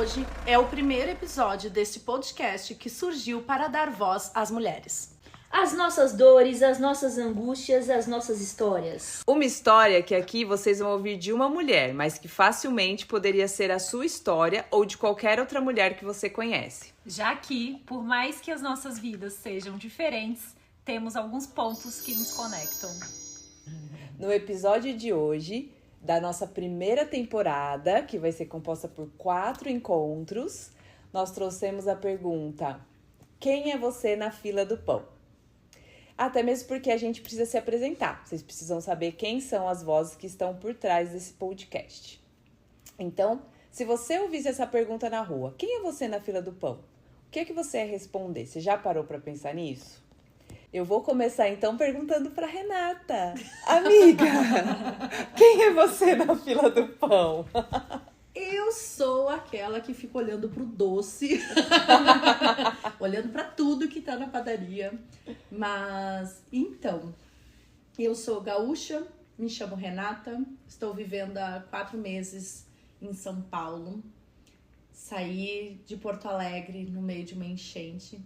hoje é o primeiro episódio deste podcast que surgiu para dar voz às mulheres. As nossas dores, as nossas angústias, as nossas histórias. Uma história que aqui vocês vão ouvir de uma mulher, mas que facilmente poderia ser a sua história ou de qualquer outra mulher que você conhece. Já que, por mais que as nossas vidas sejam diferentes, temos alguns pontos que nos conectam. No episódio de hoje, da nossa primeira temporada, que vai ser composta por 4 encontros, nós trouxemos a pergunta: quem é você na fila do pão? Até mesmo porque a gente precisa se apresentar. Vocês precisam saber quem são as vozes que estão por trás desse podcast. Então, se você ouvisse essa pergunta na rua, quem é você na fila do pão? O que é que você ia responder? Você já parou para pensar nisso? Eu vou começar então perguntando para Renata. Amiga, quem é você na fila do pão? Eu sou aquela que fica olhando pro doce, olhando pra tudo que tá na padaria. Mas, então, eu sou gaúcha, me chamo Renata, estou vivendo há 4 meses em São Paulo. Saí de Porto Alegre no meio de uma enchente.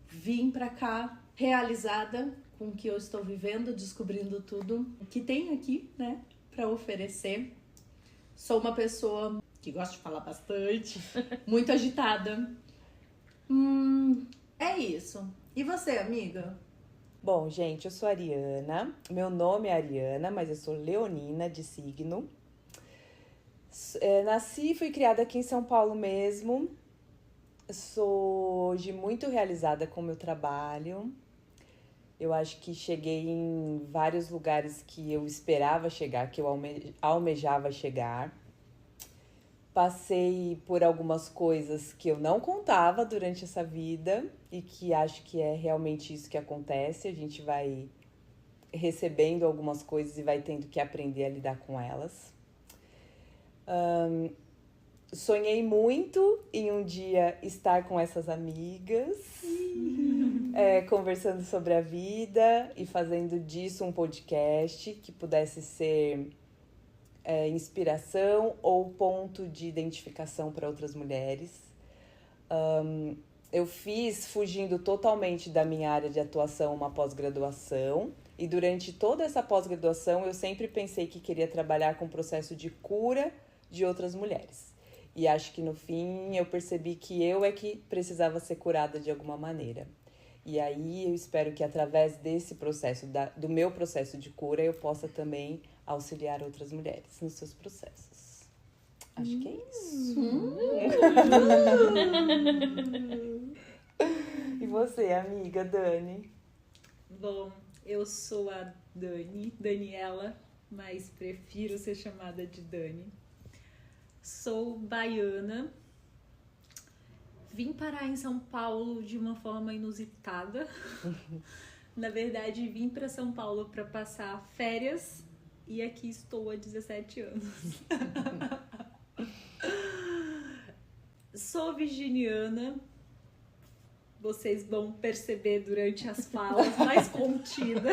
Vim pra cá realizada com o que eu estou vivendo, descobrindo tudo que tenho aqui, né, pra oferecer. Sou uma pessoa que gosta de falar bastante, muito agitada. É isso. E você, amiga? Bom, gente, eu sou a Ariana. Meu nome é Ariana, mas eu sou leonina de signo. Nasci e fui criada aqui em São Paulo mesmo. Sou hoje muito realizada com o meu trabalho. Eu acho que cheguei em vários lugares que eu esperava chegar, que eu almejava chegar. Passei por algumas coisas que eu não contava durante essa vida e que acho que é realmente isso que acontece. A gente vai recebendo algumas coisas e vai tendo que aprender a lidar com elas. Sonhei muito em um dia estar com essas amigas, conversando sobre a vida e fazendo disso um podcast que pudesse ser inspiração ou ponto de identificação para outras mulheres. Eu fiz, fugindo totalmente da minha área de atuação, uma pós-graduação. E durante toda essa pós-graduação eu sempre pensei que queria trabalhar com o processo de cura de outras mulheres. E acho que no fim eu percebi que eu é que precisava ser curada de alguma maneira. E aí eu espero que através desse processo, do meu processo de cura, eu possa também auxiliar outras mulheres nos seus processos. Acho que é isso. E você, amiga Dani? Bom, eu sou a Daniela, mas prefiro ser chamada de Dani. Sou baiana. Vim parar em São Paulo de uma forma inusitada. Na verdade, vim para São Paulo para passar férias e aqui estou há 17 anos. Sou virginiana. Vocês vão perceber durante as falas, mais contida.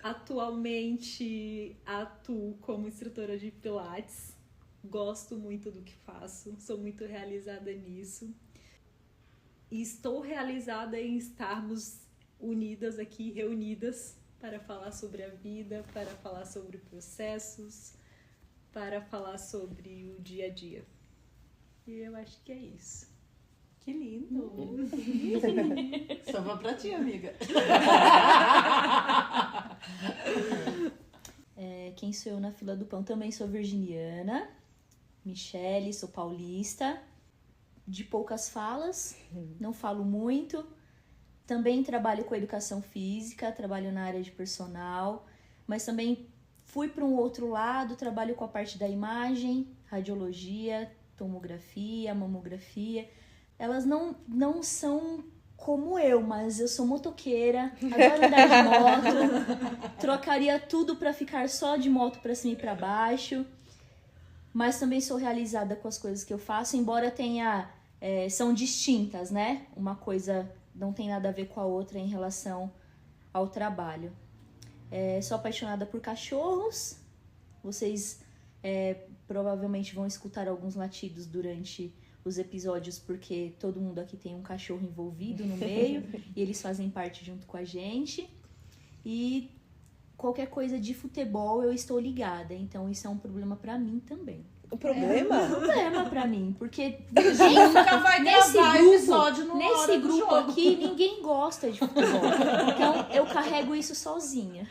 Atualmente atuo como instrutora de Pilates. Gosto muito do que faço, sou muito realizada nisso. E estou realizada em estarmos unidas aqui, reunidas, para falar sobre a vida, para falar sobre processos, para falar sobre o dia a dia. E eu acho que é isso. Que lindo! Só pra ti, amiga. Quem sou eu na fila do pão? Também sou virginiana. Michele, sou paulista. De poucas falas, não falo muito. Também trabalho com educação física, trabalho na área de personal, mas também fui para um outro lado, trabalho com a parte da imagem, radiologia, tomografia, mamografia. Elas não são como eu, mas eu sou motoqueira, adoro andar de moto, trocaria tudo para ficar só de moto para cima e para baixo, mas também sou realizada com as coisas que eu faço, embora são distintas, né? Uma coisa não tem nada a ver com a outra em relação ao trabalho. Sou apaixonada por cachorros, vocês Provavelmente vão escutar alguns latidos durante os episódios, porque todo mundo aqui tem um cachorro envolvido no meio e eles fazem parte junto com a gente. E qualquer coisa de futebol eu estou ligada, então isso é um problema pra mim também. O problema? Problema pra mim, porque Nunca vai gravar episódio no nesse hora do grupo jogo. aqui ninguém gosta de futebol. Então eu carrego isso sozinha.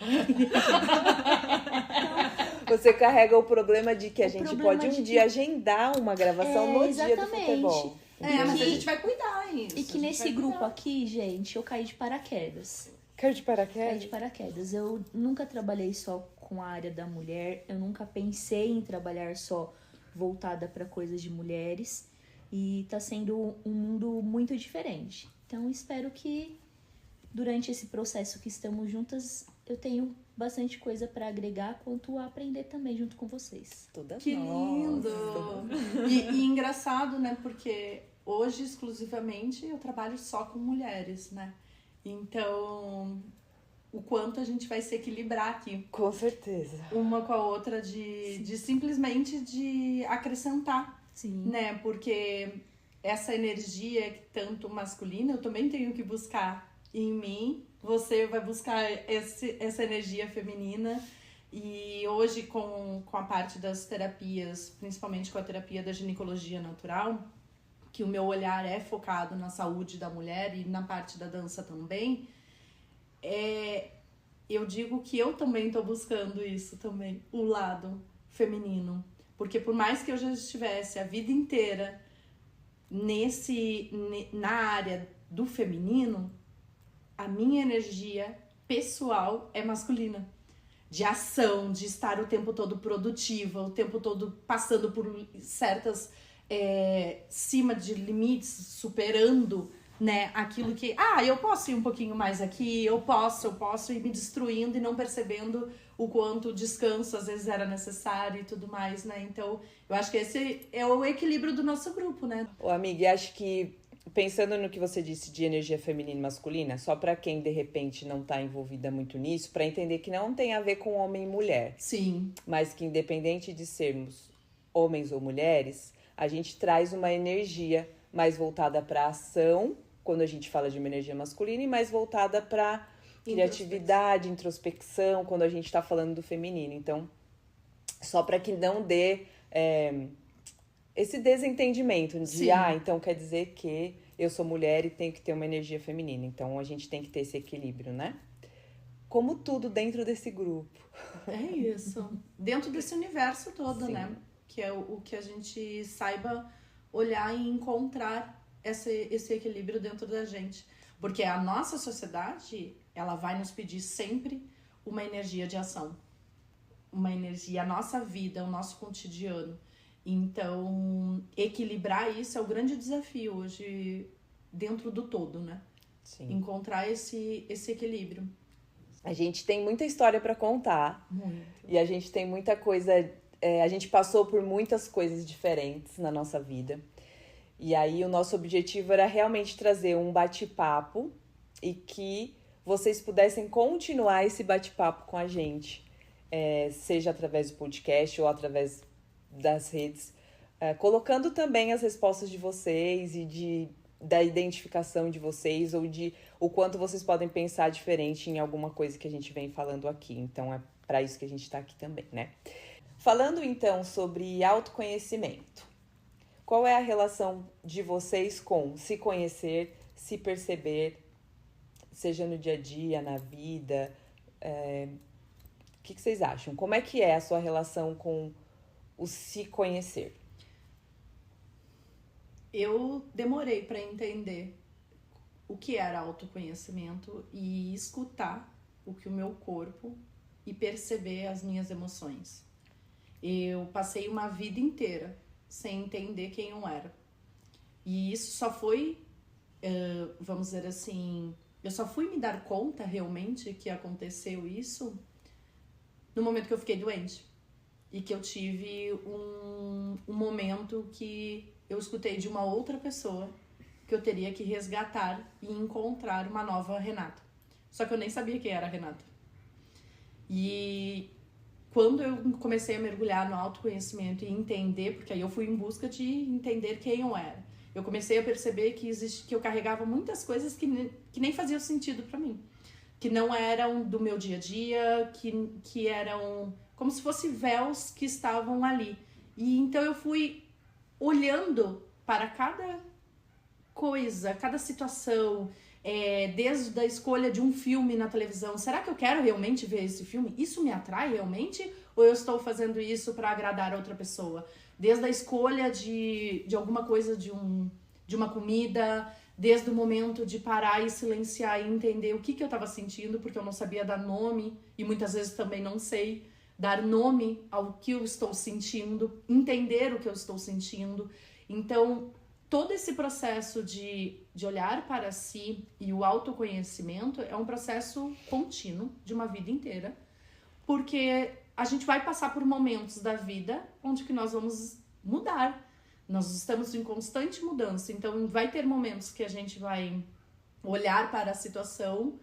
Você carrega o problema de que a O gente problema pode um de dia agendar uma gravação no dia do exatamente. futebol. Mas a que- gente vai cuidar isso. E que nesse grupo aqui, gente, eu caí de paraquedas. Quero de Caí paraquedas? de paraquedas. Eu nunca trabalhei só com a área da mulher, eu nunca pensei em trabalhar só voltada para coisas de mulheres. E tá sendo um mundo muito diferente. Então espero que durante esse processo que estamos juntas, eu tenho bastante coisa para agregar, quanto a aprender também junto com vocês. Toda Que lindo! E engraçado, né? Porque hoje, exclusivamente, eu trabalho só com mulheres, né? Então, o quanto a gente vai se equilibrar aqui, Com certeza. uma com a outra, de simplesmente de acrescentar, Sim. né? Porque essa energia que tanto masculina, eu também tenho que buscar em mim. Você vai buscar essa energia feminina. E hoje, com a parte das terapias, principalmente com a terapia da ginecologia natural, que o meu olhar é focado na saúde da mulher e na parte da dança também, eu digo que eu também estou buscando isso também, o lado feminino. Porque por mais que eu já estivesse a vida inteira na área do feminino, a minha energia pessoal é masculina. De ação, de estar o tempo todo produtiva, o tempo todo passando por certas cima de limites, superando, né, aquilo que, eu posso ir um pouquinho mais aqui, eu posso ir me destruindo e não percebendo o quanto o descanso às vezes era necessário e tudo mais, né? Então, eu acho que esse é o equilíbrio do nosso grupo, né? Ô, amiga, e acho que, pensando no que você disse de energia feminina e masculina, só pra quem de repente não tá envolvida muito nisso, pra entender que não tem a ver com homem e mulher, Sim. mas que independente de sermos homens ou mulheres, a gente traz uma energia mais voltada pra ação, quando a gente fala de uma energia masculina, e mais voltada pra criatividade, introspecção, quando a gente tá falando do feminino. Então, só pra que não dê esse desentendimento de, Sim. então quer dizer que eu sou mulher e tenho que ter uma energia feminina. Então, a gente tem que ter esse equilíbrio, né? Como tudo dentro desse grupo. É isso. Dentro desse universo todo, Sim. né? Que é o que a gente saiba olhar e encontrar esse equilíbrio dentro da gente. Porque a nossa sociedade, ela vai nos pedir sempre uma energia de ação. Uma energia, a nossa vida, o nosso cotidiano. Então, equilibrar isso é o grande desafio hoje dentro do todo, né? Sim. Encontrar esse equilíbrio. A gente tem muita história pra contar. Muito. E a gente tem muita coisa. A gente passou por muitas coisas diferentes na nossa vida. E aí o nosso objetivo era realmente trazer um bate-papo e que vocês pudessem continuar esse bate-papo com a gente. Seja através do podcast ou através das redes. Colocando também as respostas de vocês e da identificação de vocês ou de o quanto vocês podem pensar diferente em alguma coisa que a gente vem falando aqui. Então é para isso que a gente está aqui também, né? Falando então sobre autoconhecimento, qual é a relação de vocês com se conhecer, se perceber, seja no dia a dia, na vida? O que vocês acham? Como é que é a sua relação com o se conhecer? Eu demorei para entender o que era autoconhecimento e escutar o que o meu corpo e perceber as minhas emoções. Eu passei uma vida inteira sem entender quem eu era. E isso só foi, vamos dizer assim, eu só fui me dar conta realmente que aconteceu isso no momento que eu fiquei doente. E que eu tive um momento que eu escutei de uma outra pessoa que eu teria que resgatar e encontrar uma nova Renata. Só que eu nem sabia quem era a Renata. E quando eu comecei a mergulhar no autoconhecimento e entender, porque aí eu fui em busca de entender quem eu era. Eu comecei a perceber que eu carregava muitas coisas que nem faziam sentido para mim. Que não eram do meu dia a dia, que eram como se fossem véus que estavam ali. E então eu fui olhando para cada coisa, cada situação, desde a escolha de um filme na televisão. Será que eu quero realmente ver esse filme? Isso me atrai realmente? Ou eu estou fazendo isso para agradar outra pessoa? Desde a escolha de alguma coisa, de uma comida, desde o momento de parar e silenciar e entender o que eu estava sentindo, porque eu não sabia dar nome, e muitas vezes também não sei dar nome ao que eu estou sentindo, entender o que eu estou sentindo. Então, todo esse processo de olhar para si e o autoconhecimento é um processo contínuo de uma vida inteira, porque a gente vai passar por momentos da vida onde que nós vamos mudar. Nós estamos em constante mudança, então vai ter momentos que a gente vai olhar para a situação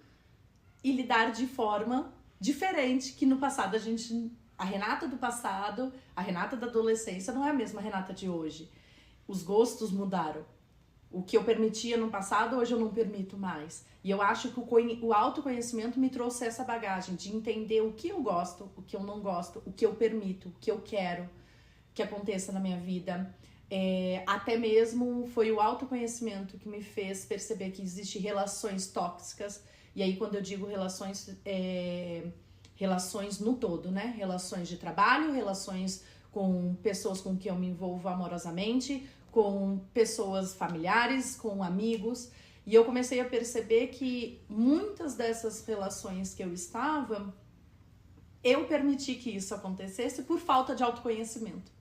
e lidar de forma diferente que no passado a Renata do passado, a Renata da adolescência não é a mesma Renata de hoje. Os gostos mudaram. O que eu permitia no passado, hoje eu não permito mais. E eu acho que o autoconhecimento me trouxe essa bagagem de entender o que eu gosto, o que eu não gosto, o que eu permito, o que eu quero que aconteça na minha vida. Até mesmo foi o autoconhecimento que me fez perceber que existem relações tóxicas. E aí, quando eu digo relações no todo, né? Relações de trabalho, relações com pessoas com quem eu me envolvo amorosamente, com pessoas familiares, com amigos. E eu comecei a perceber que muitas dessas relações que eu estava, eu permiti que isso acontecesse por falta de autoconhecimento.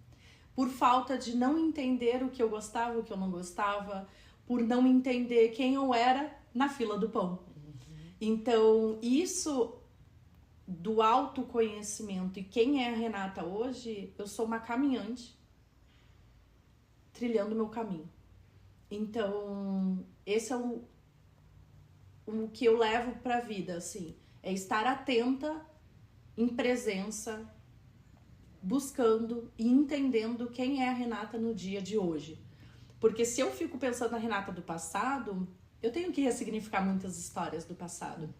Por falta de não entender o que eu gostava, o que eu não gostava, por não entender quem eu era na fila do pão. Então, isso do autoconhecimento e quem é a Renata hoje, eu sou uma caminhante trilhando o meu caminho. Então, esse é o que eu levo pra vida, assim, é estar atenta, em presença, buscando e entendendo quem é a Renata no dia de hoje. Porque se eu fico pensando na Renata do passado, eu tenho que ressignificar muitas histórias do passado.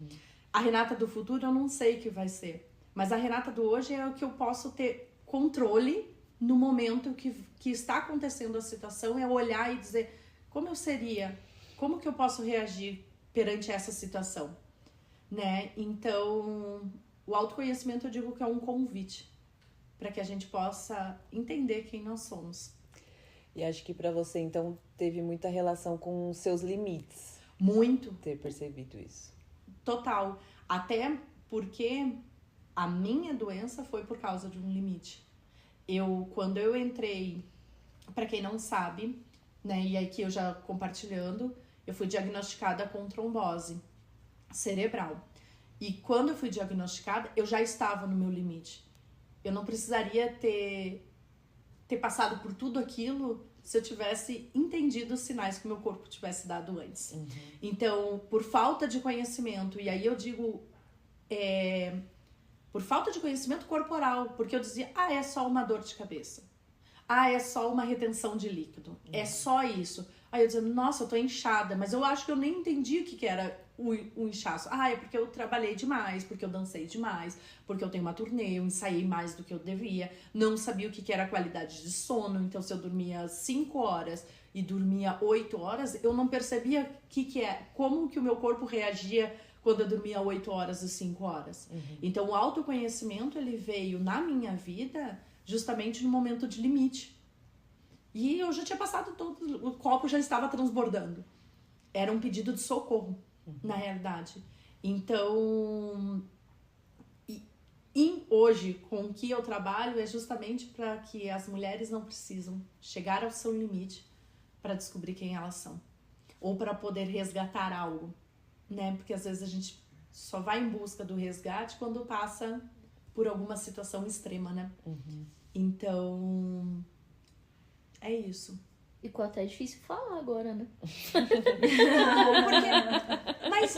A Renata do futuro eu não sei o que vai ser. Mas a Renata do hoje é o que eu posso ter controle no momento que está acontecendo a situação, é olhar e dizer como eu seria, como que eu posso reagir perante essa situação, né? Então, o autoconhecimento eu digo que é um convite para que a gente possa entender quem nós somos. E acho que para você, então, teve muita relação com os seus limites. Muito. Ter percebido isso. Total. Até porque a minha doença foi por causa de um limite. Quando eu entrei, para quem não sabe, né, e aqui eu já compartilhando, eu fui diagnosticada com trombose cerebral. E quando eu fui diagnosticada, eu já estava no meu limite. Eu não precisaria ter passado por tudo aquilo se eu tivesse entendido os sinais que o meu corpo tivesse dado antes. Então, por falta de conhecimento, e aí eu digo, por falta de conhecimento corporal, porque eu dizia, é só uma dor de cabeça. É só uma retenção de líquido. É só isso. Aí eu dizia, nossa, eu tô inchada, mas eu acho que eu nem entendi o que era o inchaço. É porque eu trabalhei demais, porque eu dancei demais, porque eu tenho uma turnê, eu ensaiei mais do que eu devia, não sabia o que era a qualidade de sono, então se eu dormia 5 horas e dormia 8 horas, eu não percebia como que o meu corpo reagia quando eu dormia 8 horas e 5 horas. Então o autoconhecimento, ele veio na minha vida justamente no momento de limite. E eu já tinha passado o copo já estava transbordando. Era um pedido de socorro, na realidade. Então, hoje, com o que eu trabalho, é justamente para que as mulheres não precisam chegar ao seu limite para descobrir quem elas são. Ou para poder resgatar algo, né? Porque às vezes a gente só vai em busca do resgate quando passa por alguma situação extrema, né? Então, é isso. Ficou até difícil falar agora, né? Mas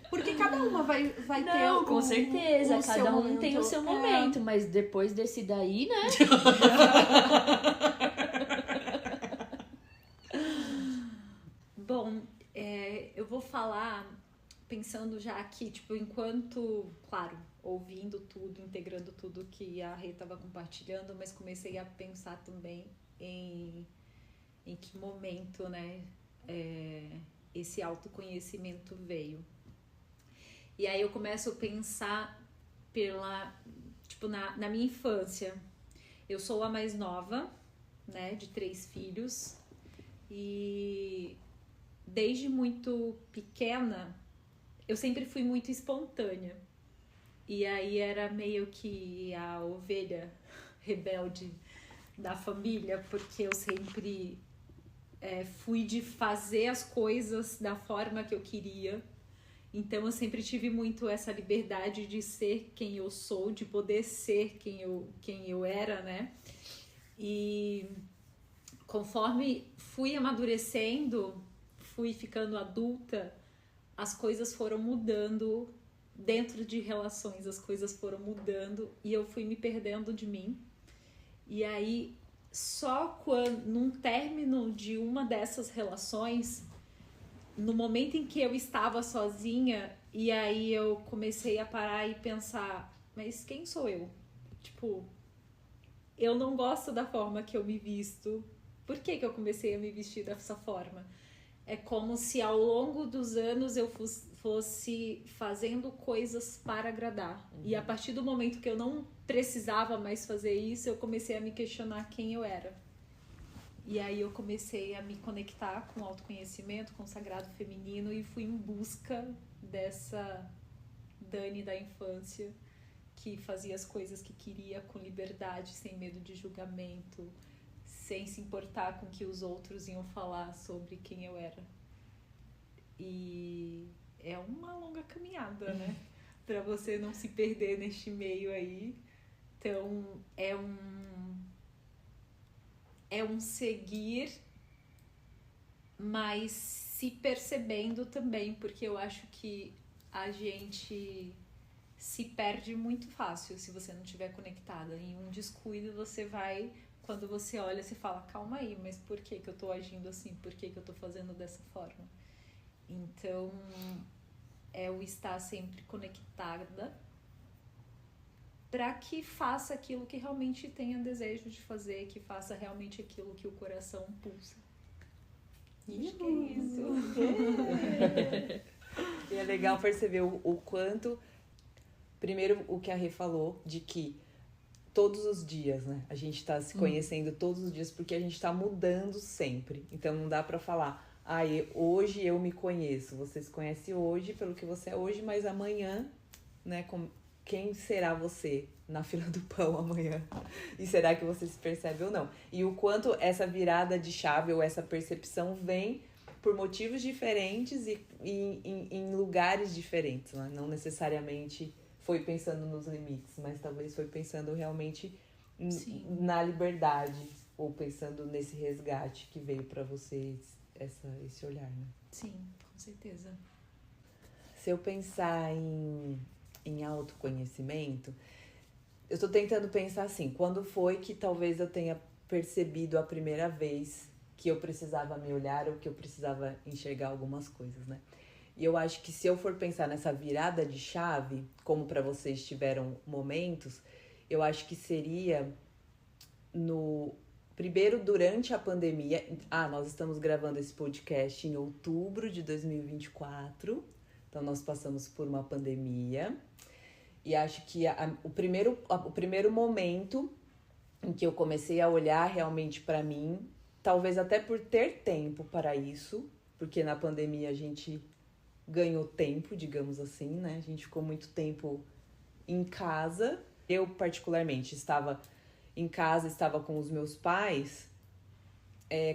Porque cada uma vai ter Não, com certeza, o seu cada um momento. tem o seu momento, mas depois desse daí, né? Bom, eu vou falar pensando já aqui, tipo, enquanto, claro, ouvindo tudo, integrando tudo que a Rê estava compartilhando, mas comecei a pensar também em que momento, né, esse autoconhecimento veio. E aí eu começo a pensar na minha infância. Eu sou a mais nova, né, de 3 filhos, e desde muito pequena eu sempre fui muito espontânea. E aí era meio que a ovelha rebelde da família, porque eu sempre fui de fazer as coisas da forma que eu queria. Então eu sempre tive muito essa liberdade de ser quem eu sou, de poder ser quem eu era, né? E conforme fui amadurecendo, fui ficando adulta, as coisas foram mudando dentro de relações, as coisas foram mudando e eu fui me perdendo de mim. E aí, só quando, num término de uma dessas relações, no momento em que eu estava sozinha, e aí eu comecei a parar e pensar, mas quem sou eu? Tipo, eu não gosto da forma que eu me visto. Por que eu comecei a me vestir dessa forma? É como se ao longo dos anos eu fosse fazendo coisas para agradar. E a partir do momento que eu não precisava mais fazer isso, eu comecei a me questionar quem eu era. E aí eu comecei a me conectar com o autoconhecimento, com o sagrado feminino e fui em busca dessa Dani da infância que fazia as coisas que queria com liberdade, sem medo de julgamento, sem se importar com o que os outros iam falar sobre quem eu era. E é uma longa caminhada, né? Pra você não se perder neste meio aí. Então, é um seguir, mas se percebendo também, porque eu acho que a gente se perde muito fácil se você não estiver conectada. Em um descuido você vai, quando você olha, você fala, calma aí, mas por que eu tô agindo assim? Por que eu tô fazendo dessa forma? Então, é o estar sempre conectada para que faça aquilo que realmente tenha desejo de fazer, que faça realmente aquilo que o coração pulsa. Acho que é isso. E é legal perceber o quanto, primeiro o que a Rê falou, de que todos os dias, né? A gente tá se conhecendo todos os dias porque a gente tá mudando sempre. Então não dá pra falar, hoje eu me conheço. Você se conhece hoje pelo que você é hoje, mas amanhã, né? Quem será você na fila do pão amanhã? E será que você se percebe ou não? E o quanto essa virada de chave ou essa percepção vem por motivos diferentes e em lugares diferentes, né? Não necessariamente foi pensando nos limites, mas talvez foi pensando realmente na liberdade ou pensando nesse resgate que veio pra vocês, esse olhar, né? Sim, com certeza. Se eu pensar em autoconhecimento, eu tô tentando pensar assim, quando foi que talvez eu tenha percebido a primeira vez que eu precisava me olhar ou que eu precisava enxergar algumas coisas, né? E eu acho que se eu for pensar nessa virada de chave, como para vocês tiveram momentos, eu acho que seria primeiro durante a pandemia. Nós estamos gravando esse podcast em outubro de 2024, então nós passamos por uma pandemia. E acho que o primeiro momento em que eu comecei a olhar realmente para mim, talvez até por ter tempo para isso, porque na pandemia a gente ganhou tempo, digamos assim, né? A gente ficou muito tempo em casa. Eu, particularmente, estava em casa, estava com os meus pais.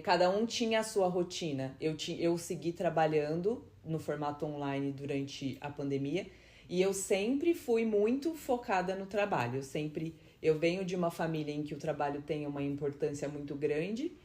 Cada um tinha a sua rotina. Eu segui trabalhando no formato online durante a pandemia. E eu sempre fui muito focada no trabalho. Eu venho de uma família em que o trabalho tem uma importância muito grande.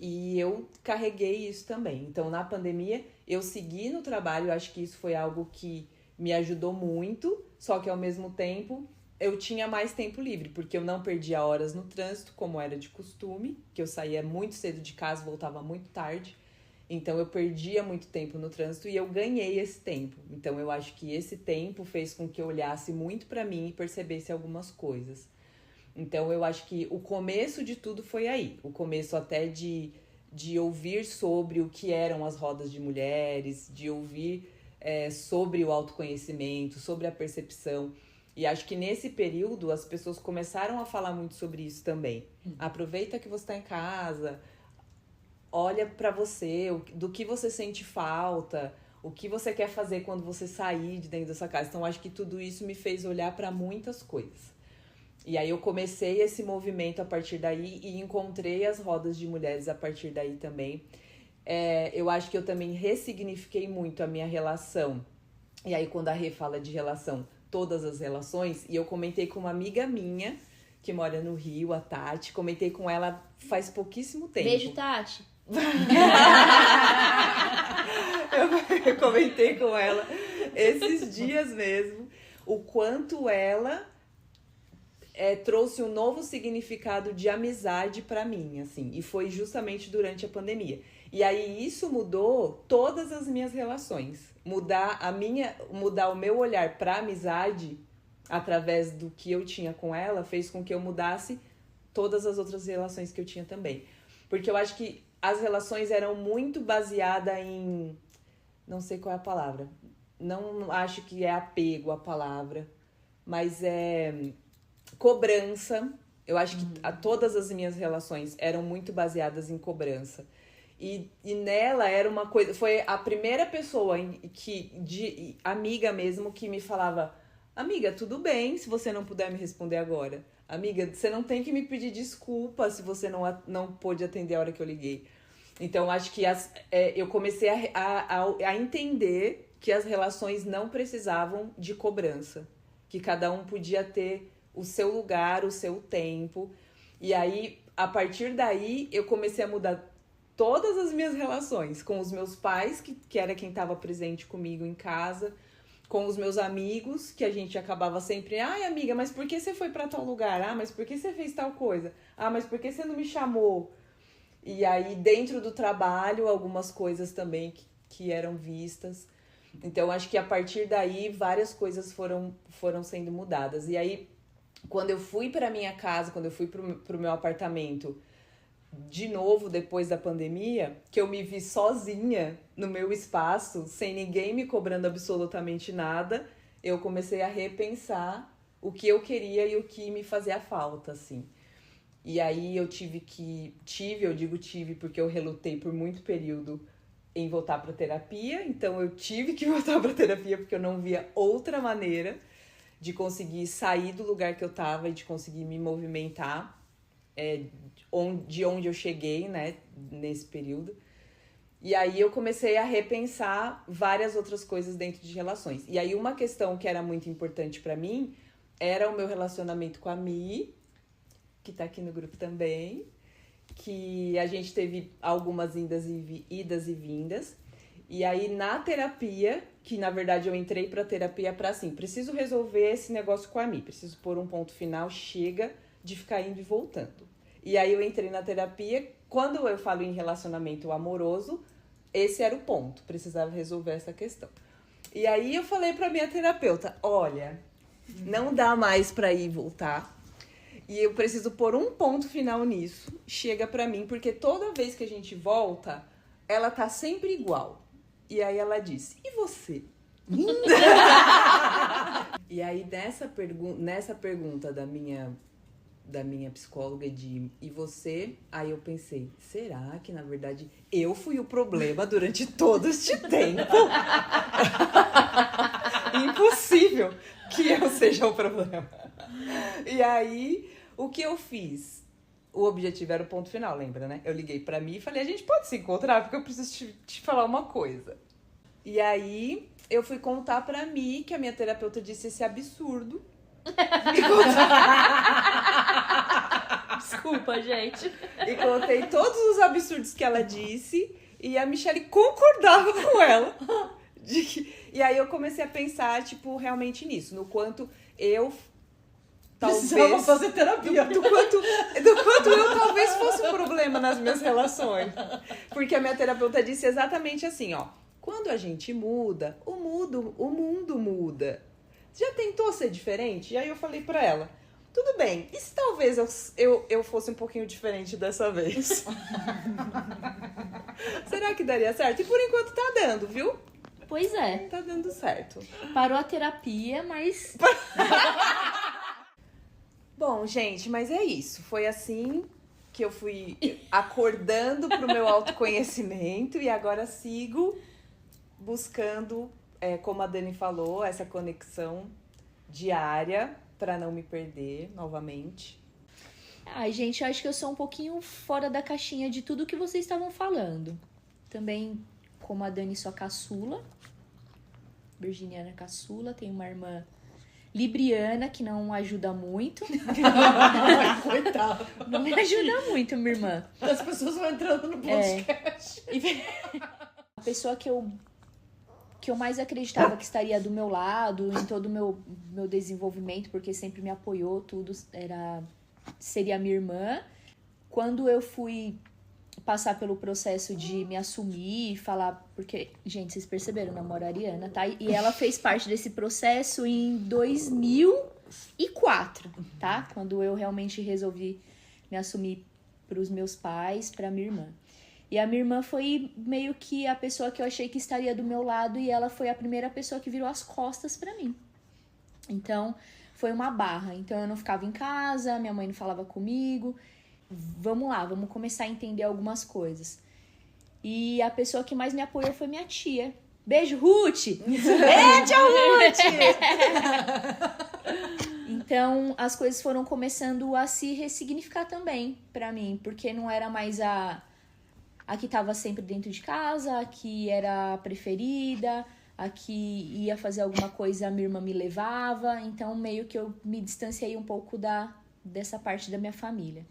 E eu carreguei isso também. Então, na pandemia, eu segui no trabalho. Eu acho que isso foi algo que me ajudou muito. Só que, ao mesmo tempo, eu tinha mais tempo livre. Porque eu não perdia horas no trânsito, como era de costume. Que eu saía muito cedo de casa, voltava muito tarde. Então, eu perdia muito tempo no trânsito e eu ganhei esse tempo. Então, eu acho que esse tempo fez com que eu olhasse muito pra mim e percebesse algumas coisas. Então, eu acho que o começo de tudo foi aí. O começo até de ouvir sobre o que eram as rodas de mulheres, de ouvir sobre o autoconhecimento, sobre a percepção. E acho que nesse período as pessoas começaram a falar muito sobre isso também. Aproveita que você está em casa, olha pra você, do que você sente falta, o que você quer fazer quando você sair de dentro da sua casa. Então, acho que tudo isso me fez olhar para muitas coisas. E aí eu comecei esse movimento a partir daí e encontrei as rodas de mulheres a partir daí também. Eu acho que eu também ressignifiquei muito a minha relação. E aí quando a Rê fala de relação, todas as relações, e eu comentei com uma amiga minha, que mora no Rio, a Tati, comentei com ela faz pouquíssimo tempo. Beijo, Tati. Eu comentei com ela esses dias mesmo o quanto ela trouxe um novo significado de amizade pra mim, assim, e foi justamente durante a pandemia. E aí isso mudou todas as minhas relações. Mudar o meu olhar pra amizade através do que eu tinha com ela fez com que eu mudasse todas as outras relações que eu tinha também. Porque eu acho que as relações eram muito baseadas em... Não sei qual é a palavra. Não acho que é apego a palavra. Mas cobrança. Eu acho que todas as minhas relações eram muito baseadas em cobrança. E nela era uma coisa... Foi a primeira pessoa amiga mesmo que me falava: amiga, tudo bem se você não puder me responder agora. Amiga, você não tem que me pedir desculpa se você não pôde atender a hora que eu liguei. Então, acho que eu comecei a entender que as relações não precisavam de cobrança. Que cada um podia ter o seu lugar, o seu tempo. E aí, a partir daí, eu comecei a mudar todas as minhas relações. Com os meus pais, que era quem estava presente comigo em casa. Com os meus amigos, que a gente acabava sempre... Ai, amiga, mas por que você foi pra tal lugar? Ah, mas por que você fez tal coisa? Ah, mas por que você não me chamou? E aí, dentro do trabalho, algumas coisas também que eram vistas. Então, acho que a partir daí, várias coisas foram sendo mudadas. E aí, quando eu fui pra minha casa, quando eu fui pro meu apartamento, de novo, depois da pandemia, que eu me vi sozinha no meu espaço, sem ninguém me cobrando absolutamente nada, eu comecei a repensar o que eu queria e o que me fazia falta, assim. E aí eu tive porque eu relutei por muito período em voltar pra terapia, então eu tive que voltar pra terapia porque eu não via outra maneira de conseguir sair do lugar que eu tava e de conseguir me movimentar. De onde eu cheguei, né, nesse período. E aí eu comecei a repensar várias outras coisas dentro de relações. E aí uma questão que era muito importante pra mim era o meu relacionamento com a Mi, que tá aqui no grupo também, que a gente teve algumas idas e vindas. E aí na terapia, que na verdade eu entrei pra terapia pra assim, preciso resolver esse negócio com a Mi, preciso pôr um ponto final, chega de ficar indo e voltando. E aí eu entrei na terapia. Quando eu falo em relacionamento amoroso, esse era o ponto, precisava resolver essa questão. E aí eu falei pra minha terapeuta: olha, não dá mais pra ir e voltar, e eu preciso pôr um ponto final nisso. Chega pra mim, porque toda vez que a gente volta, ela tá sempre igual. E aí ela disse: e você? E aí nessa pergunta da minha psicóloga e você, aí eu pensei, será que na verdade eu fui o problema durante todo este tempo? Impossível que eu seja o problema. E aí, o que eu fiz? O objetivo era o ponto final, lembra, né? Eu liguei pra mim e falei: a gente pode se encontrar porque eu preciso te falar uma coisa. E aí, eu fui contar pra mim que a minha terapeuta disse esse absurdo. Desculpa, gente. E contei todos os absurdos que ela disse. E a Michelle concordava com ela. E aí eu comecei a pensar, tipo, realmente nisso. No quanto eu Precisava fazer terapia. Do quanto eu talvez fosse um problema nas minhas relações. Porque a minha terapeuta disse exatamente assim, ó. Quando a gente muda, o mundo muda. Já tentou ser diferente? E aí eu falei pra ela, tudo bem, e se talvez eu fosse um pouquinho diferente dessa vez? Será que daria certo? E por enquanto tá dando, viu? Pois é. Tá dando certo. Parou a terapia, mas... Bom, gente, mas é isso. Foi assim que eu fui acordando pro meu autoconhecimento e agora sigo buscando, como a Dani falou, essa conexão diária para não me perder novamente. Ai, gente, eu acho que eu sou um pouquinho fora da caixinha de tudo que vocês estavam falando. Também, como a Dani, sou a caçula. Virginiana caçula. Tenho uma irmã libriana, que não ajuda muito. Coitada. Não me ajuda muito, minha irmã. As pessoas vão entrando no podcast. A pessoa que eu mais acreditava que estaria do meu lado, em todo o meu desenvolvimento, porque sempre me apoiou, tudo, seria a minha irmã. Quando eu fui passar pelo processo de me assumir e falar, porque, gente, vocês perceberam, eu namoro a Ariana, tá? E ela fez parte desse processo em 2004, tá? Quando eu realmente resolvi me assumir pros meus pais, pra minha irmã. E a minha irmã foi meio que a pessoa que eu achei que estaria do meu lado e ela foi a primeira pessoa que virou as costas pra mim. Então, foi uma barra. Então, eu não ficava em casa, minha mãe não falava comigo. Vamos lá, vamos começar a entender algumas coisas. E a pessoa que mais me apoiou foi minha tia. Beijo, Ruth! Tia Ruth! Então, as coisas foram começando a se ressignificar também pra mim, porque não era mais a que estava sempre dentro de casa, a que era a preferida, a que ia fazer alguma coisa, a minha irmã me levava. Então, meio que eu me distanciei um pouco dessa parte da minha família.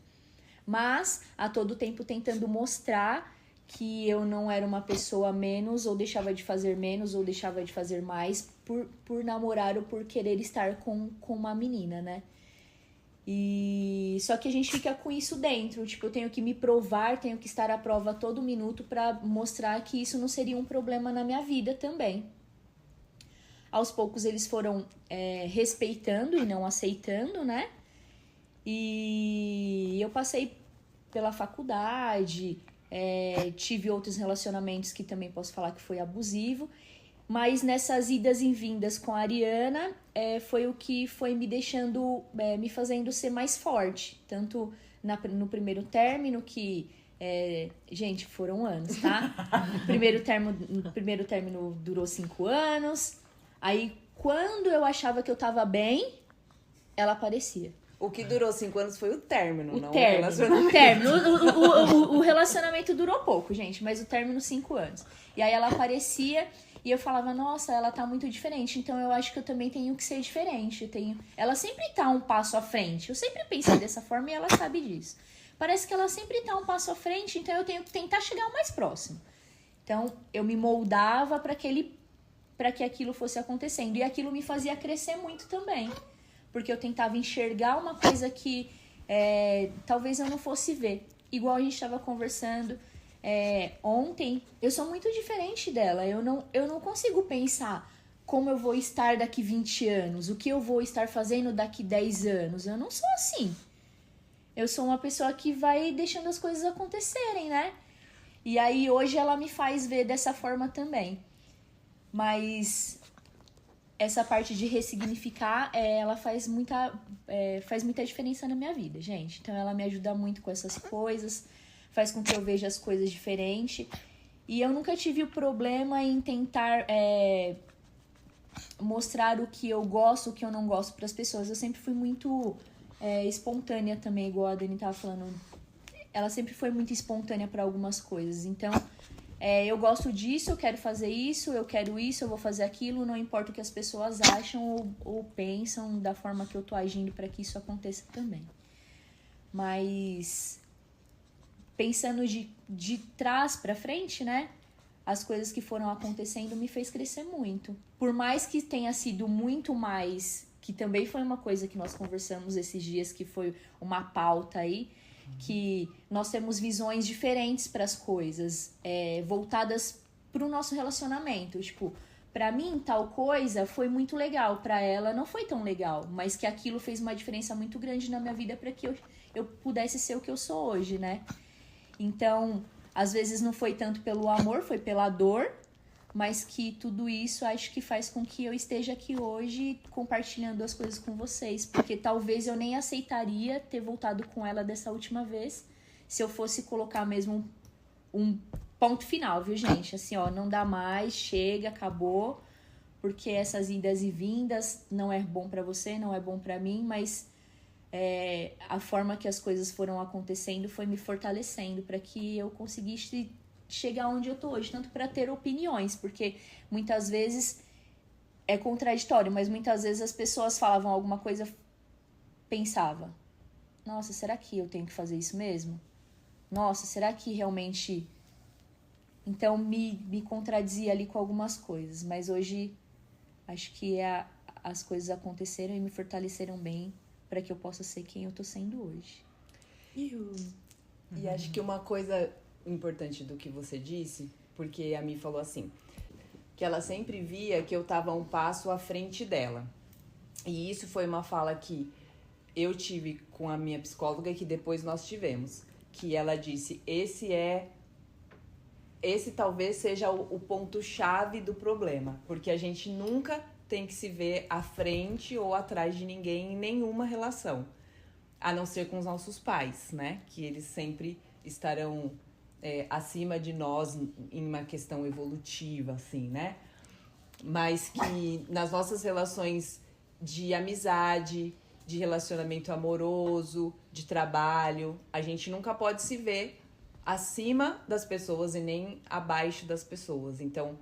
Mas, a todo tempo, tentando mostrar que eu não era uma pessoa menos, ou deixava de fazer menos, ou deixava de fazer mais, por namorar ou por querer estar com uma menina, né? E só que a gente fica com isso dentro, tipo, eu tenho que me provar, tenho que estar à prova a todo minuto pra mostrar que isso não seria um problema na minha vida também. Aos poucos eles foram respeitando e não aceitando, né? E eu passei pela faculdade, tive outros relacionamentos que também posso falar que foi abusivo. Mas nessas idas e vindas com a Ariana, foi o que foi me deixando, me fazendo ser mais forte. Tanto no primeiro término, que, gente, foram anos, tá? O primeiro término durou 5 anos. Aí, quando eu achava que eu tava bem, ela aparecia. O que durou 5 anos foi o término, não o relacionamento. O término. O relacionamento durou pouco, gente, mas o término 5 anos. E aí ela aparecia... E eu falava, nossa, ela tá muito diferente, então eu acho que eu também tenho que ser diferente. Ela sempre tá um passo à frente. Eu sempre pensei dessa forma e ela sabe disso. Parece que ela sempre tá um passo à frente, então eu tenho que tentar chegar o mais próximo. Então, eu me moldava para que aquilo fosse acontecendo. E aquilo me fazia crescer muito também. Porque eu tentava enxergar uma coisa que talvez eu não fosse ver. Igual a gente estava conversando... ontem, eu sou muito diferente dela. Eu não consigo pensar como eu vou estar daqui 20 anos, o que eu vou estar fazendo daqui 10 anos. Eu não sou assim. Eu sou uma pessoa que vai deixando as coisas acontecerem, né? E aí hoje ela me faz ver dessa forma também. Mas essa parte de ressignificar, ela faz muita diferença na minha vida, gente. Então ela me ajuda muito com essas coisas. Faz com que eu veja as coisas diferente. E eu nunca tive o problema em tentar mostrar o que eu gosto, o que eu não gosto para as pessoas. Eu sempre fui muito espontânea também, igual a Dani tava falando. Ela sempre foi muito espontânea para algumas coisas. Então, eu gosto disso, eu quero fazer isso, eu quero isso, eu vou fazer aquilo. Não importa o que as pessoas acham ou pensam da forma que eu tô agindo para que isso aconteça também. Mas pensando de trás pra frente, né? As coisas que foram acontecendo me fez crescer muito. Por mais que tenha sido muito mais, que também foi uma coisa que nós conversamos esses dias, que foi uma pauta aí, que nós temos visões diferentes para as coisas, voltadas para o nosso relacionamento. Tipo, para mim, tal coisa foi muito legal, para ela não foi tão legal, mas que aquilo fez uma diferença muito grande na minha vida para que eu pudesse ser o que eu sou hoje, né? Então, às vezes não foi tanto pelo amor, foi pela dor, mas que tudo isso acho que faz com que eu esteja aqui hoje compartilhando as coisas com vocês, porque talvez eu nem aceitaria ter voltado com ela dessa última vez se eu fosse colocar mesmo um ponto final, viu, gente? Assim, ó, não dá mais, chega, acabou, porque essas idas e vindas não é bom pra você, não é bom pra mim, mas a forma que as coisas foram acontecendo foi me fortalecendo para que eu conseguisse chegar onde eu tô hoje, tanto para ter opiniões, porque muitas vezes é contraditório, mas muitas vezes as pessoas falavam alguma coisa, pensava, nossa, será que eu tenho que fazer isso mesmo? Nossa, será que realmente... Então me contradizia ali com algumas coisas, mas hoje acho que as coisas aconteceram e me fortaleceram bem para que eu possa ser quem eu tô sendo hoje. E acho que uma coisa importante do que você disse, porque a Mi falou assim, que ela sempre via que eu tava um passo à frente dela. E isso foi uma fala que eu tive com a minha psicóloga e que depois nós tivemos. Que ela disse, esse talvez seja o ponto-chave do problema. Porque a gente nunca tem que se ver à frente ou atrás de ninguém em nenhuma relação. A não ser com os nossos pais, né? Que eles sempre estarão acima de nós em uma questão evolutiva, assim, né? Mas que nas nossas relações de amizade, de relacionamento amoroso, de trabalho, a gente nunca pode se ver acima das pessoas e nem abaixo das pessoas. Então,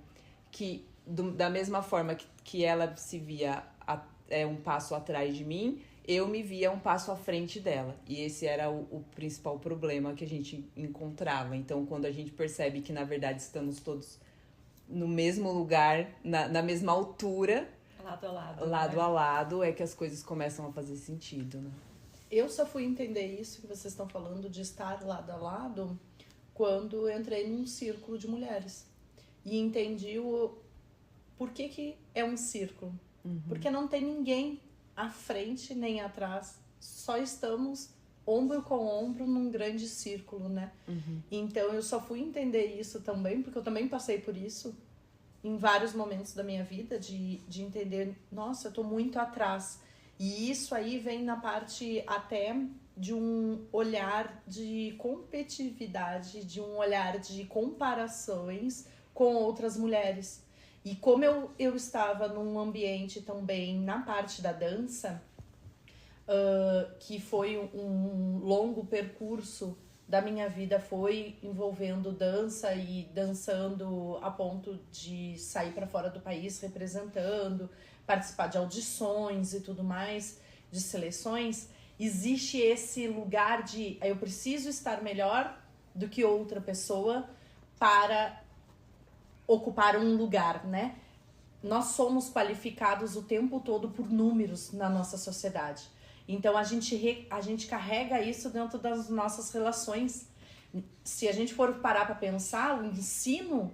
que da mesma forma que ela se via um passo atrás de mim, eu me via um passo à frente dela. E esse era o principal problema que a gente encontrava. Então, quando a gente percebe que, na verdade, estamos todos no mesmo lugar, na mesma altura, lado a lado, é que as coisas começam a fazer sentido, né? Eu só fui entender isso que vocês estão falando de estar lado a lado quando eu entrei num círculo de mulheres. E entendi por que é um círculo. Porque não tem ninguém à frente nem atrás. Só estamos ombro com ombro num grande círculo, né? Então eu só fui entender isso também, porque eu também passei por isso em vários momentos da minha vida, de entender, nossa, eu tô muito atrás. E isso aí vem na parte até de um olhar de competitividade, de um olhar de comparações com outras mulheres. E como eu estava num ambiente também na parte da dança, que foi um longo percurso da minha vida, foi envolvendo dança e dançando a ponto de sair para fora do país representando, participar de audições e tudo mais, de seleções, existe esse lugar de eu preciso estar melhor do que outra pessoa para ocupar um lugar, né? Nós somos qualificados o tempo todo por números na nossa sociedade. Então a gente carrega isso dentro das nossas relações. Se a gente for parar para pensar, o ensino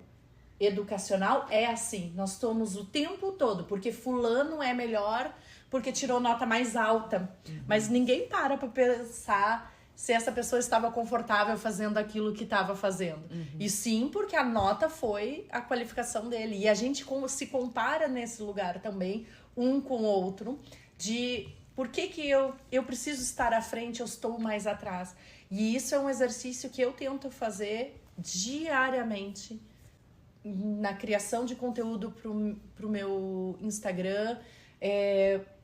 educacional é assim. Nós estamos o tempo todo, porque fulano é melhor, porque tirou nota mais alta. Mas ninguém para pensar se essa pessoa estava confortável fazendo aquilo que estava fazendo. E sim, porque a nota foi a qualificação dele. E a gente se compara nesse lugar também, um com o outro, de por que eu preciso estar à frente, eu estou mais atrás. E isso é um exercício que eu tento fazer diariamente na criação de conteúdo pro meu Instagram,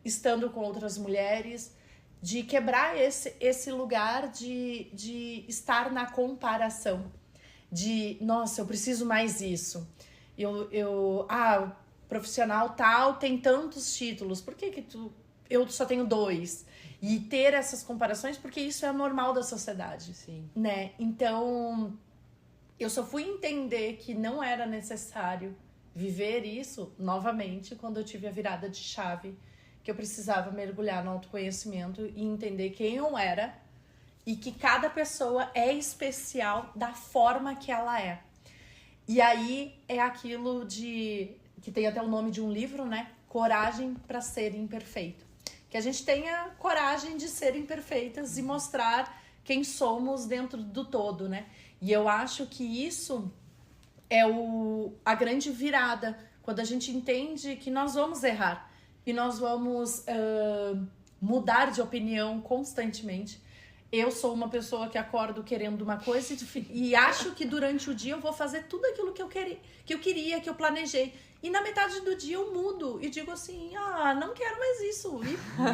estando com outras mulheres, de quebrar esse lugar de estar na comparação. De, nossa, eu preciso mais isso. Profissional tal tem tantos títulos, por que eu só tenho 2? e ter essas comparações, porque isso é normal da sociedade, Sim. né? Então, eu só fui entender que não era necessário viver isso novamente quando eu tive a virada de chave, que eu precisava mergulhar no autoconhecimento e entender quem eu era e que cada pessoa é especial da forma que ela é. E aí é aquilo que tem até o nome de um livro, né? Coragem para ser imperfeito. Que a gente tenha coragem de ser imperfeitas e mostrar quem somos dentro do todo, né? E eu acho que isso é a grande virada, quando a gente entende que nós vamos errar e nós vamos mudar de opinião constantemente. Eu sou uma pessoa que acordo querendo uma coisa e acho que durante o dia eu vou fazer tudo aquilo que eu queria, que eu planejei. E na metade do dia eu mudo e digo assim, não quero mais isso.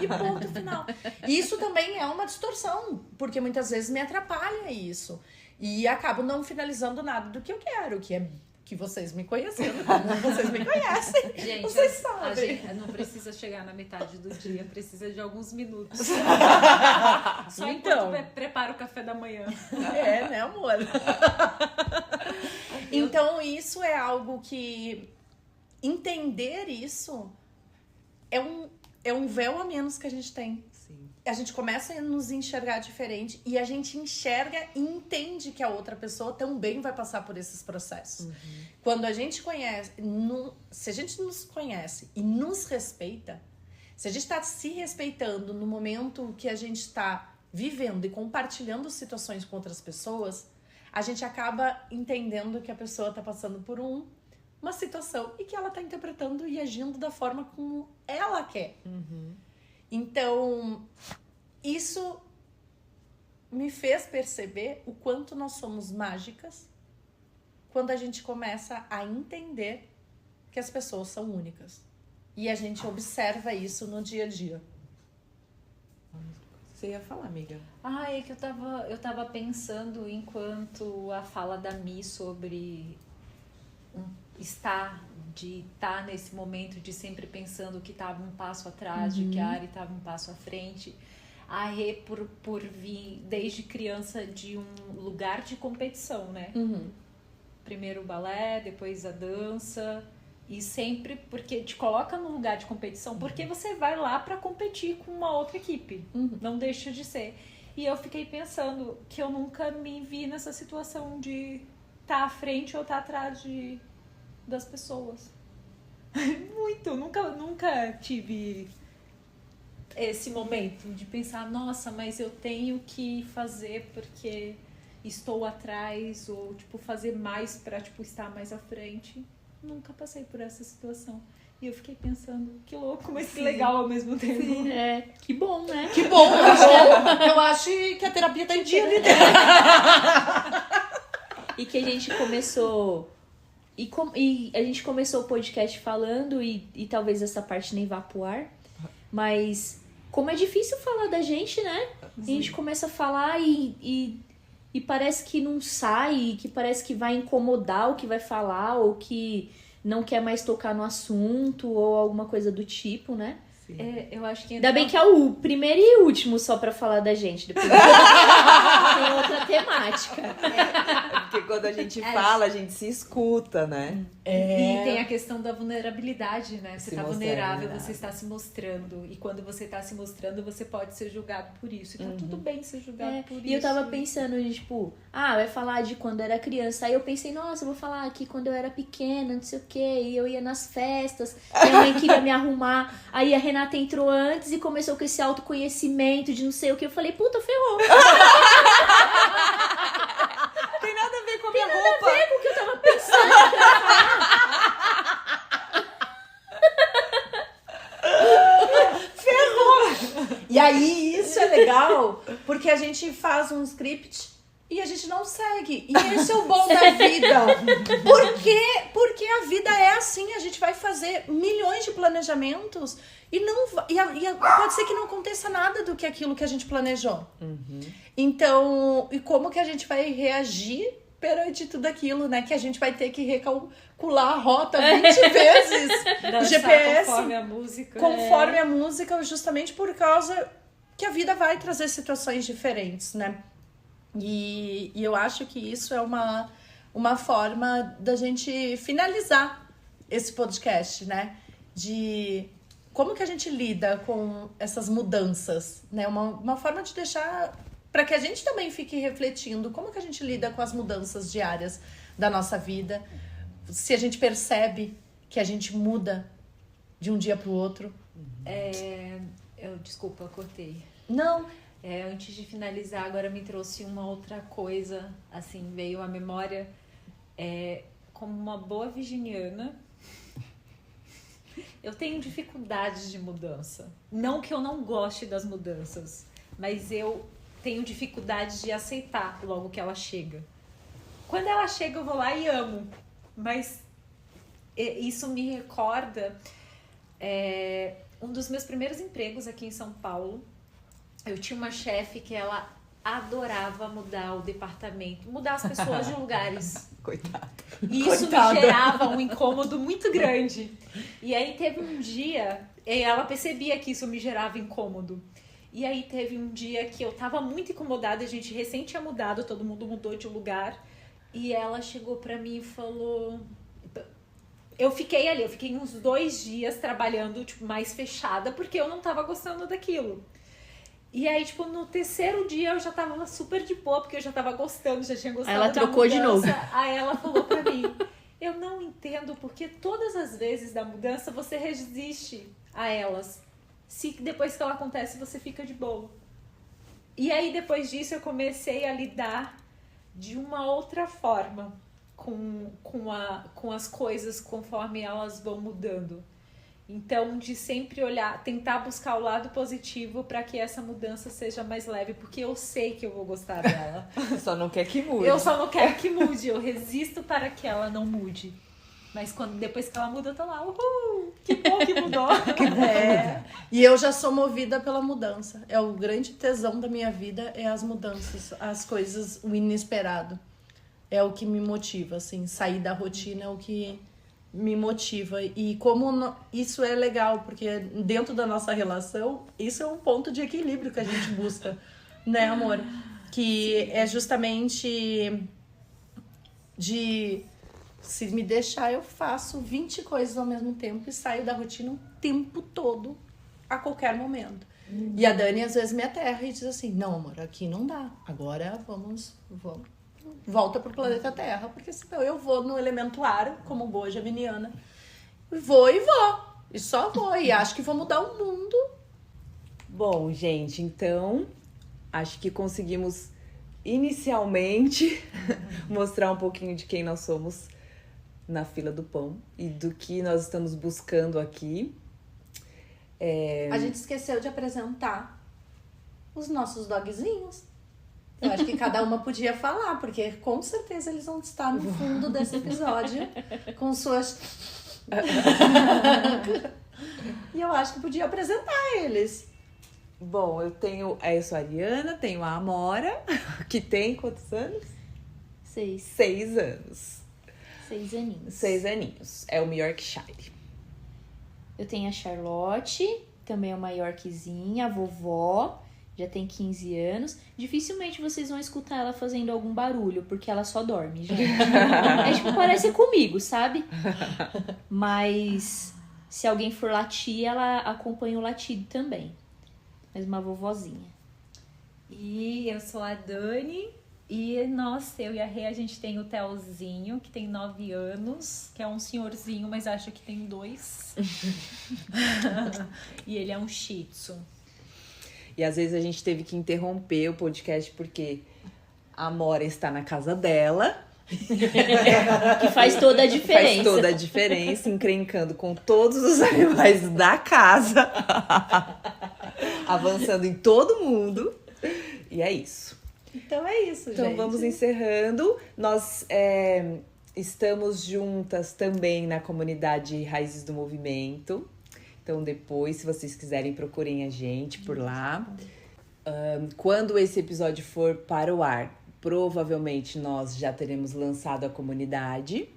E ponto final. E isso também é uma distorção, porque muitas vezes me atrapalha isso. E acabo não finalizando nada do que eu quero, que vocês me conhecendo, como vocês me conhecem. Gente, vocês a sabem. gente não precisa chegar na metade do dia, precisa de alguns minutos. Só Então. enquanto prepara o café da manhã. É, né, amor? Então, isso é algo que... Entender isso é um véu a menos que a gente tem. Sim. A gente começa a nos enxergar diferente e a gente enxerga e entende que a outra pessoa também vai passar por esses processos. Quando a gente conhece, se a gente nos conhece e nos respeita, se a gente está se respeitando no momento que a gente está vivendo e compartilhando situações com outras pessoas, a gente acaba entendendo que a pessoa está passando por uma situação e que ela está interpretando e agindo da forma como ela quer. Então, isso me fez perceber o quanto nós somos mágicas quando a gente começa a entender que as pessoas são únicas. E a gente observa isso no dia a dia. Você ia falar, amiga? É que eu tava pensando enquanto a fala da Mi sobre estar nesse momento de sempre pensando que estava um passo atrás, de que a Ari estava um passo à frente. A Rê por vir desde criança de um lugar de competição, né? Primeiro o balé, depois a dança. E sempre porque te coloca no lugar de competição, porque você vai lá para competir com uma outra equipe. Não deixa de ser. E eu fiquei pensando que eu nunca me vi nessa situação de estar à frente ou estar atrás das pessoas. Muito. Nunca tive esse momento de pensar, nossa, mas eu tenho que fazer porque estou atrás, ou fazer mais para estar mais à frente. Nunca passei por essa situação. E eu fiquei pensando, que louco, mas que legal ao mesmo tempo. Sim, que bom, né? Que bom, eu acho que a terapia tá em dia, né? E que a gente começou... E a gente começou o podcast falando, e talvez essa parte nem vá pro ar, mas como é difícil falar da gente, né? A gente começa a falar e parece que não sai, que parece que vai incomodar o que vai falar, ou que não quer mais tocar no assunto, ou alguma coisa do tipo, né? Eu acho que Ainda bem que é o primeiro e último só pra falar da gente. Depois tem outra temática. Porque quando a gente fala, a gente se escuta, né? E tem a questão da vulnerabilidade, né? Você Se tá mostrar vulnerável, vulnerável. você está se mostrando. E quando você tá se mostrando, você pode ser julgado por isso. E tá tudo bem ser julgado por isso. E eu tava pensando, vai falar de quando eu era criança. Aí eu pensei, nossa, eu vou falar aqui quando eu era pequena, não sei o quê. E eu ia nas festas, minha mãe queria me arrumar. Aí a Renata entrou antes e começou com esse autoconhecimento de não sei o que. Eu falei, puta, ferrou. Tem nada a ver com a Tem minha nada roupa. a ver com o que eu tava pensando. E aí, isso é legal, porque a gente faz um script e a gente não segue. E esse é o bom da vida. Por quê? Porque a vida é assim, a gente vai fazer milhões de planejamentos e pode ser que não aconteça nada do que aquilo que a gente planejou. Então, e como que a gente vai reagir perante tudo aquilo, né? Que a gente vai ter que recalcular a rota 20 vezes. O Dançar GPS conforme a música. conforme a música, justamente por causa que a vida vai trazer situações diferentes, né? E eu acho que isso é uma forma da gente finalizar esse podcast, né? De como que a gente lida com essas mudanças, né? Uma forma de deixar para que a gente também fique refletindo como que a gente lida com as mudanças diárias da nossa vida, se a gente percebe que a gente muda de um dia para o outro. Desculpa, eu cortei. Não. Antes de finalizar, agora me trouxe uma outra coisa, assim, veio à memória, como uma boa virginiana, eu tenho dificuldades de mudança. Não que eu não goste das mudanças, mas eu tenho dificuldade de aceitar logo que ela chega. Quando ela chega, eu vou lá e amo, mas isso me recorda um dos meus primeiros empregos aqui em São Paulo. Eu tinha uma chefe que ela adorava mudar o departamento, mudar as pessoas de lugares. Coitada. E isso me gerava um incômodo muito grande. E aí teve um dia, ela percebia que isso me gerava incômodo. E aí teve um dia que eu tava muito incomodada, a gente recém tinha mudado, todo mundo mudou de lugar. E ela chegou pra mim e falou... Eu fiquei uns 2 dias trabalhando, tipo, mais fechada, porque eu não tava gostando daquilo. E aí, tipo, no 3º dia eu já tava super de boa, porque eu já tava gostando, já tinha gostado da mudança. Ela trocou de novo. Aí ela falou pra mim, eu não entendo porque todas as vezes da mudança você resiste a elas. Se depois que ela acontece, você fica de boa. E aí, depois disso, eu comecei a lidar de uma outra forma com as coisas conforme elas vão mudando. Então, de sempre olhar, tentar buscar o lado positivo para que essa mudança seja mais leve, porque eu sei que eu vou gostar dela. Só não quer que mude. Eu só não quero que mude, eu resisto para que ela não mude. Mas depois que ela muda, eu tô lá, uhul, que bom que mudou. E eu já sou movida pela mudança. É o grande tesão da minha vida, é as mudanças, as coisas, o inesperado. É o que me motiva, assim, sair da rotina é o que me motiva. E como isso é legal, porque dentro da nossa relação, isso é um ponto de equilíbrio que a gente busca, né, amor? Que é justamente de... Se me deixar, eu faço 20 coisas ao mesmo tempo e saio da rotina o tempo todo, a qualquer momento. E a Dani às vezes me aterra e diz assim, não, amor, aqui não dá. Agora vamos volta pro planeta Terra, porque senão eu vou no elemento ar, como boa geminiana, e vou. E só vou. E acho que vou mudar o mundo. Bom, gente, então acho que conseguimos inicialmente mostrar um pouquinho de quem nós somos na fila do pão e do que nós estamos buscando aqui. A gente esqueceu de apresentar os nossos dogzinhos. Eu acho que cada uma podia falar, porque com certeza eles vão estar no fundo desse episódio com suas... E eu acho que podia apresentar eles. Bom, eu sou a Ariana, tenho a Amora, que tem quantos anos? 6. 6 anos. 6 aninhos. 6 aninhos. É uma Yorkshire. Eu tenho a Charlotte, também é uma Yorkzinha, a vovó, já tem 15 anos. Dificilmente vocês vão escutar ela fazendo algum barulho, porque ela só dorme, gente. Tipo, parece comigo, sabe? Mas se alguém for latir, ela acompanha o latido também. Mas uma vovozinha. E eu sou a Dani. E, nossa, eu e a Rê, a gente tem o Telzinho, que tem 9 anos, que é um senhorzinho, mas acho que tem 2. E ele é um shih tzu. E às vezes a gente teve que interromper o podcast porque a Amora está na casa dela. Que faz toda a diferença. Faz toda a diferença, encrencando com todos os animais da casa. Avançando em todo mundo. E é isso. Então é isso, então, gente. Então vamos encerrando. Nós estamos juntas também na comunidade Raízes do Movimento. Então depois, se vocês quiserem, procurem a gente por lá. Quando esse episódio for para o ar, provavelmente nós já teremos lançado a comunidade.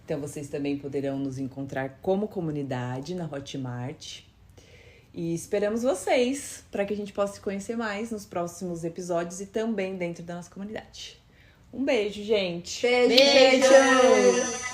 Então vocês também poderão nos encontrar como comunidade na Hotmart. E esperamos vocês para que a gente possa se conhecer mais nos próximos episódios e também dentro da nossa comunidade. Um beijo, gente! Beijo!